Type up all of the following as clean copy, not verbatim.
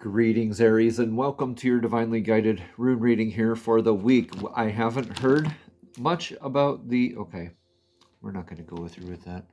Greetings, Aries, and welcome to your divinely guided rune reading here for the week. I haven't heard much about okay, we're not going to go through with that.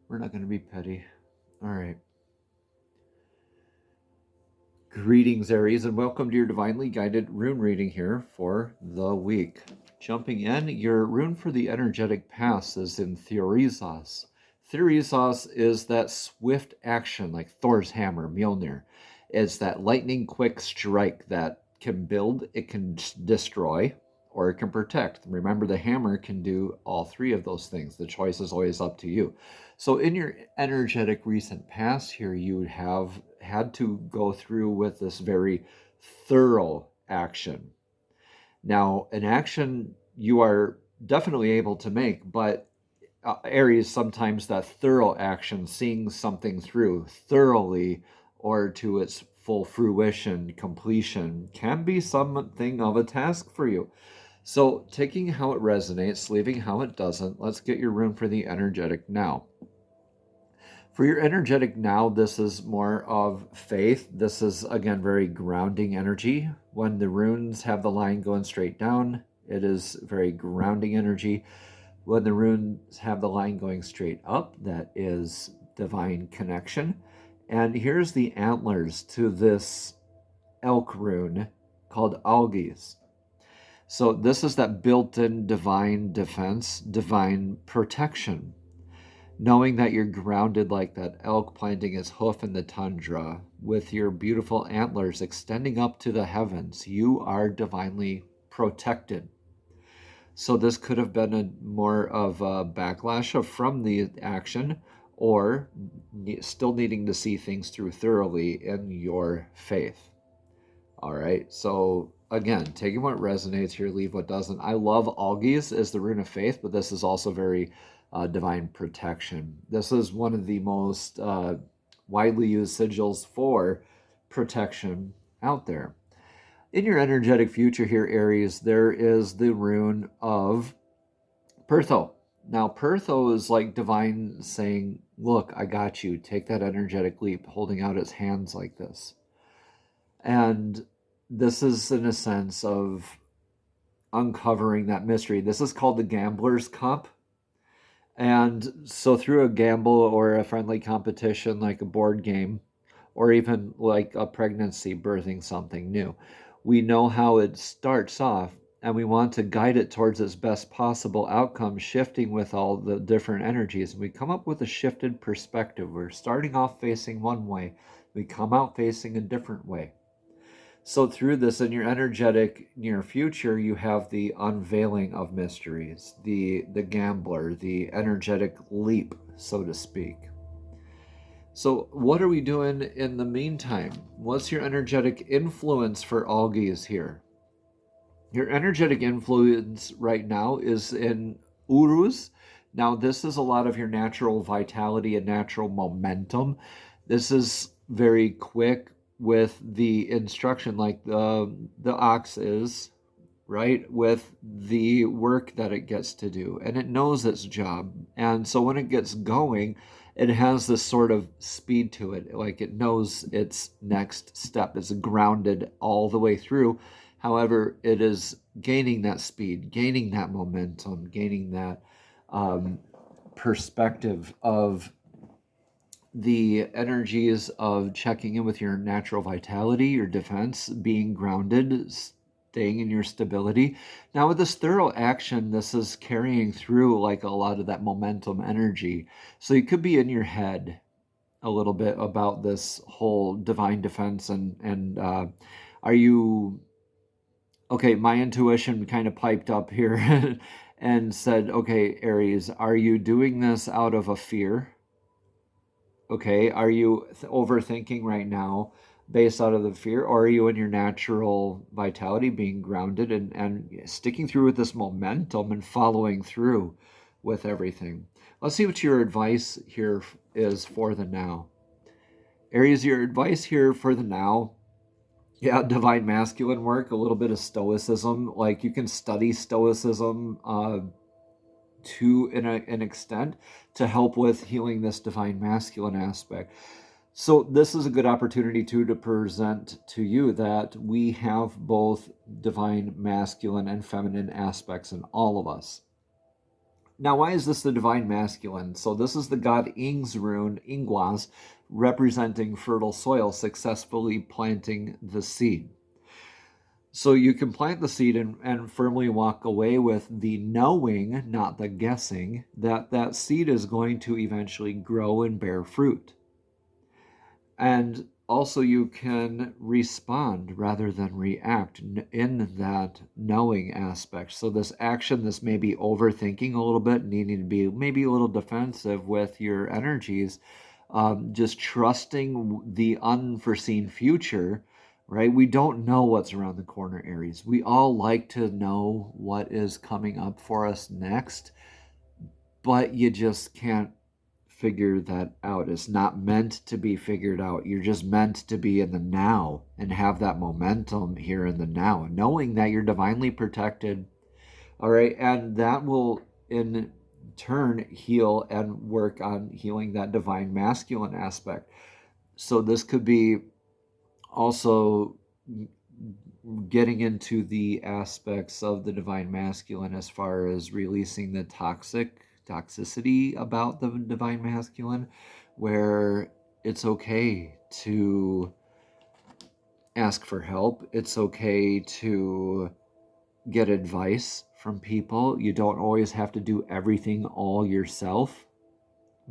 We're not going to be petty. All right. Greetings, Aries, and welcome to your divinely guided rune reading here for the week. Jumping in, your rune for the energetic pass is in Theorizos. Theorizos is that swift action like Thor's hammer, Mjolnir. It's that lightning quick strike that can build, it can destroy, or it can protect. Remember, the hammer can do all three of those things. The choice is always up to you. So in your energetic recent past here, you have had to go through with this very thorough action. Now, an action you are definitely able to make, but Aries, sometimes that thorough action, seeing something through thoroughly or to its full fruition, completion, can be something of a task for you. So taking how it resonates, leaving how it doesn't, let's get your rune for the energetic now. For your energetic now, this is more of faith. This is, again, very grounding energy. When the runes have the line going straight down, it is very grounding energy. When the runes have the line going straight up, that is divine connection. And here's the antlers to this elk rune called Aries. So this is that built-in divine defense, divine protection. Knowing that you're grounded like that elk planting its hoof in the tundra with your beautiful antlers extending up to the heavens, you are divinely protected. So this could have been more of a backlash from the action, or still needing to see things through thoroughly in your faith. All right, so again, taking what resonates here, leave what doesn't. I love Aries as the rune of faith, but this is also very divine protection. This is one of the most widely used sigils for protection out there. In your energetic future here, Aries, there is the rune of Pertho. Now, Pertho is like divine saying, look, I got you. Take that energetic leap, holding out its hands like this. And this is in a sense of uncovering that mystery. This is called the Gambler's Cup. And so through a gamble or a friendly competition like a board game, or even like a pregnancy birthing something new, we know how it starts off, and we want to guide it towards its best possible outcome, shifting with all the different energies. And we come up with a shifted perspective. We're starting off facing one way. We come out facing a different way. So through this, in your energetic near future, you have the unveiling of mysteries, the gambler, the energetic leap, so to speak. So what are we doing in the meantime? What's your energetic influence for Aries here? Your energetic influence right now is in Urus. Now, this is a lot of your natural vitality and natural momentum. This is very quick with the instruction, like the ox is, right, with the work that it gets to do, and it knows its job. And so when it gets going, it has this sort of speed to it, like it knows its next step. It's grounded all the way through. However, it is gaining that speed, gaining that momentum, gaining that perspective of the energies of checking in with your natural vitality, your defense, being grounded, staying in your stability. Now with this thorough action, this is carrying through like a lot of that momentum energy. So you could be in your head a little bit about this whole divine defense and are you... Okay, my intuition kind of piped up here and said, okay, Aries, are you doing this out of a fear? Okay, are you overthinking right now based out of the fear, or are you in your natural vitality, being grounded and sticking through with this momentum and following through with everything? Let's see what your advice here is for the now. Aries, your advice here for the now, yeah, divine masculine work, a little bit of stoicism. Like you can study stoicism to an extent to help with healing this divine masculine aspect. So this is a good opportunity to present to you that we have both divine masculine and feminine aspects in all of us. Now, why is this the divine masculine? So this is the god Ing's rune, Ingwas, representing fertile soil, successfully planting the seed. So you can plant the seed and firmly walk away with the knowing, not the guessing, that that seed is going to eventually grow and bear fruit. And also you can respond rather than react in that knowing aspect. So this action, this may be overthinking a little bit, needing to be maybe a little defensive with your energies, just trusting the unforeseen future, right? We don't know what's around the corner, Aries. We all like to know what is coming up for us next, but you just can't figure that out. It's not meant to be figured out. You're just meant to be in the now and have that momentum here in the now, knowing that you're divinely protected. All right. And that will in turn heal and work on healing that divine masculine aspect. So this could be also getting into the aspects of the divine masculine as far as releasing the toxicity about the divine masculine, where it's okay to ask for help. It's okay to get advice from people. You don't always have to do everything all yourself.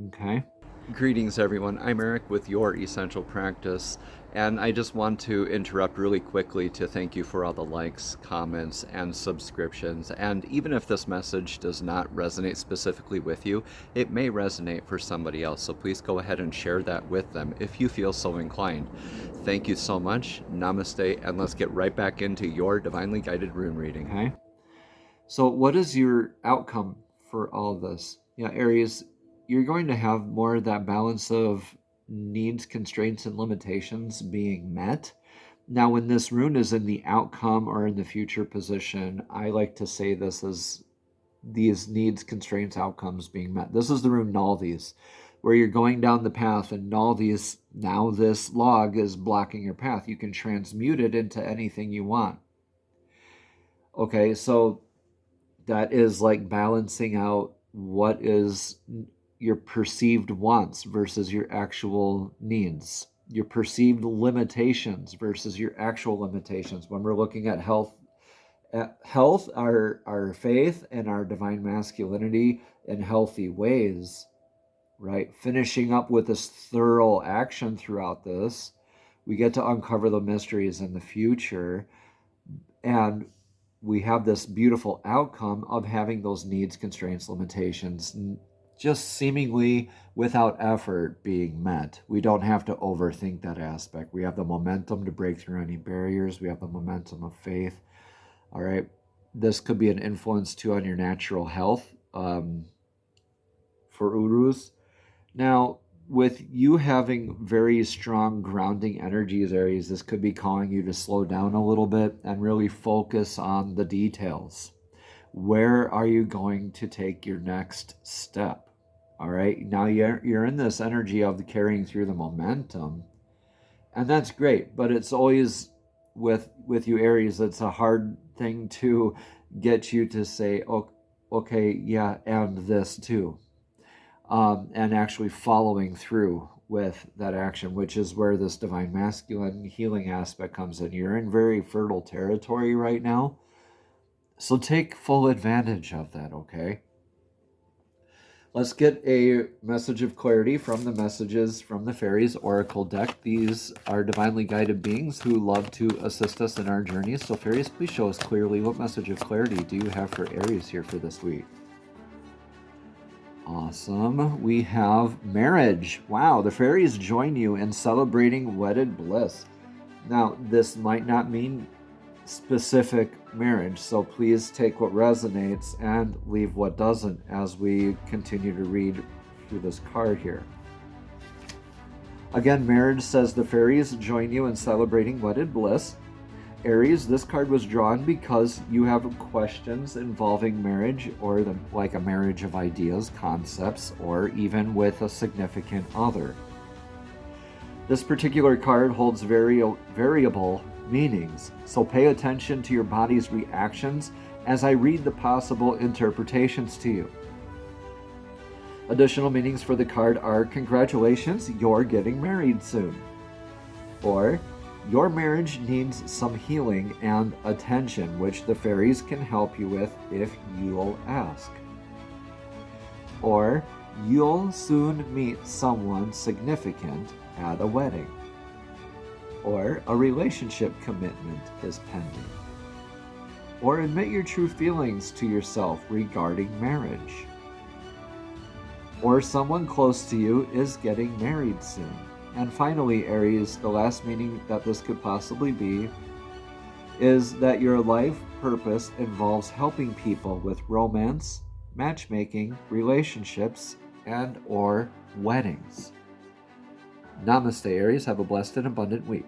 Okay. Greetings, everyone. I'm Eric with Your Essential Practice, and I just want to interrupt really quickly to thank you for all the likes, comments, and subscriptions. And even if this message does not resonate specifically with you, it may resonate for somebody else. So please go ahead and share that with them if you feel so inclined. Thank you so much. Namaste, and let's get right back into your divinely guided rune reading. Okay. So what is your outcome for all of this? Yeah, Aries, you're going to have more of that balance of needs, constraints, and limitations being met. Now, when this rune is in the outcome or in the future position, I like to say this as these needs, constraints, outcomes being met. This is the rune Nalthis, where you're going down the path and Nalthis, now this log is blocking your path. You can transmute it into anything you want. Okay, so that is like balancing out what is your perceived wants versus your actual needs, your perceived limitations versus your actual limitations. When we're looking at health, our faith, and our divine masculinity in healthy ways, right? Finishing up with this thorough action throughout this, we get to uncover the mysteries in the future, and we have this beautiful outcome of having those needs, constraints, limitations just seemingly without effort being met. We don't have to overthink that aspect. We have the momentum to break through any barriers. We have the momentum of faith. All right. This could be an influence too on your natural health for Urus. Now, with you having very strong grounding energies, Aries, this could be calling you to slow down a little bit and really focus on the details. Where are you going to take your next step? All right, now you're in this energy of carrying through the momentum, and that's great, but it's always with you, Aries, it's a hard thing to get you to say, oh, okay, yeah, and this too. And actually following through with that action, which is where this divine masculine healing aspect comes in. You're in very fertile territory right now, so take full advantage of that, okay? Let's get a message of clarity from the messages from the Fairies Oracle deck. These are divinely guided beings who love to assist us in our journeys. So Fairies, please show us clearly, what message of clarity do you have for Aries here for this week? Awesome. We have marriage. Wow, the Fairies join you in celebrating wedded bliss. Now, this might not mean specific marriage, so please take what resonates and leave what doesn't as we continue to read through this card here. Again, marriage says the Fairies join you in celebrating wedded bliss. Aries, this card was drawn because you have questions involving marriage, or like a marriage of ideas, concepts, or even with a significant other. This particular card holds variable meanings, so pay attention to your body's reactions as I read the possible interpretations to you. Additional meanings for the card are: congratulations, you're getting married soon. Or, your marriage needs some healing and attention, which the fairies can help you with if you'll ask. Or, you'll soon meet someone significant at a wedding. Or, a relationship commitment is pending. Or, admit your true feelings to yourself regarding marriage. Or, someone close to you is getting married soon. And finally, Aries, the last meaning that this could possibly be is that your life purpose involves helping people with romance, matchmaking, relationships, and/or weddings. Namaste, Aries. Have a blessed and abundant week.